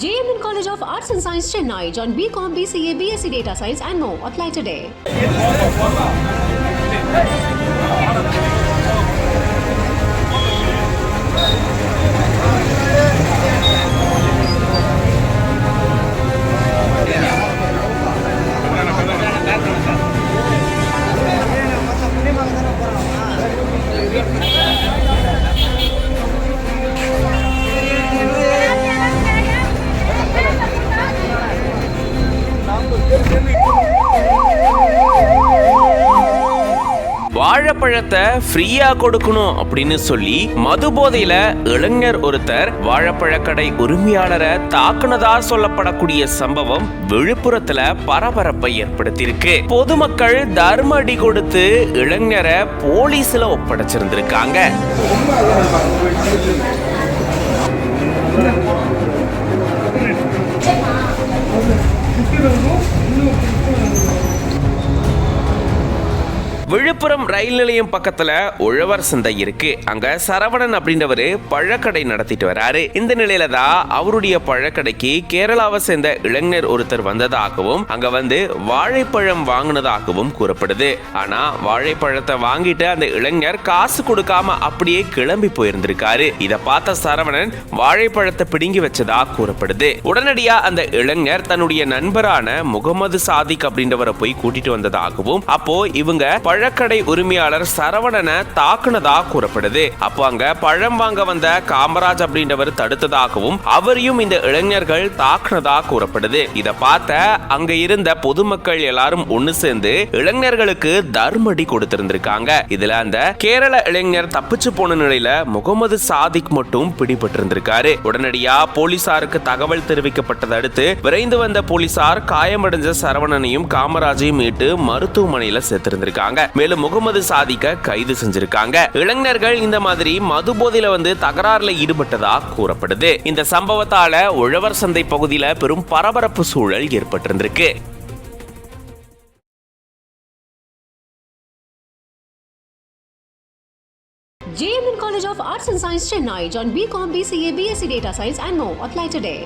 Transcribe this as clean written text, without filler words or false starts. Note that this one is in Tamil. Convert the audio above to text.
JMN College of Arts and Science Chennai. Join BCom, BCA, BSc Data Science and more. Apply today. வாழைப்பழத்தை ஃப்ரீயா கொடுக்கணும் அப்படின்னு சொல்லி மது போதையில இளைஞர் ஒருத்தர் வாழைப்பழக்கடை உரிமையாளரை தாக்குனதா சொல்லப்படக்கூடிய சம்பவம் விழுப்புரத்துல பரபரப்பை ஏற்படுத்தியிருக்கு. பொதுமக்கள் தர்ம அடி கொடுத்து இளைஞரை போலீஸ்ல ஒப்படைச்சிருந்திருக்காங்க. விழுப்புரம் ரயில் நிலையம் பக்கத்துல உழவர் சந்தை இருக்கு. அங்க சரவணன் அப்படின்றவரு பழக்கடை நடத்திட்டு வராரு. இந்த நிலையில தான் அவருடைய பழக்கடைக்கு கேரளாவை சேர்ந்த இளைஞர் ஒருத்தர் வந்ததாகவும் அங்க வந்து வாழைப்பழம் வாங்கினதாகவும் கூறப்படுது. ஆனா வாழைப்பழத்தை வாங்கிட்டு அந்த இளைஞர் காசு கொடுக்காம அப்படியே கிளம்பி போயிருந்திருக்காரு. இத பார்த்த சரவணன் வாழைப்பழத்தை பிடுங்கி வச்சதா கூறப்படுது. உடனடியா அந்த இளைஞர் தன்னுடைய நண்பரான முகமது சாதிக் அப்படின்றவரை போய் கூட்டிட்டு வந்ததாகவும் அப்போ இவங்க பழக்கடை உரிமையாளர் சரவணனை தாக்குனதா கூறப்படுது. அப்போ அங்க பழம் வாங்க வந்த காமராஜ் அப்படின்றவர் தடுத்ததாகவும் அவரையும் இந்த இளைஞர்கள் தாக்குனதா கூறப்படுது. இத பார்த்த அங்க இருந்த பொதுமக்கள் எல்லாரும் ஒண்ணு சேர்ந்து இளைஞர்களுக்கு தர்மடி கொடுத்திருந்திருக்காங்க. இதுல அந்த கேரள இளைஞர் தப்பிச்சு போன நிலையில முகமது சாதிக் மட்டும் பிடிபட்டிருந்திருக்காரு. உடனடியா போலீசாருக்கு தகவல் தெரிவிக்கப்பட்டதை அடுத்து விரைந்து வந்த போலீசார் காயமடைஞ்ச சரவணனையும் காமராஜையும் மீட்டு மருத்துவமனையில சேர்த்திருந்திருக்காங்க. மேலும் முகமது சாதிக்க கைது செஞ்சிருக்காங்க. இளைஞர்கள் இந்த மாதிரி மது போதையில வந்து தகராறுல ஈடுபட்டதா கூறப்படுது. இந்த சம்பவத்தால உழவர் சந்தை பகுதியில பெரும் பரபரப்பு சூழல் ஏற்பட்டிருந்திருக்கு. JMN College of Arts and Science Chennai. Join BCom, BCA, BSc Data Science and more. Apply today.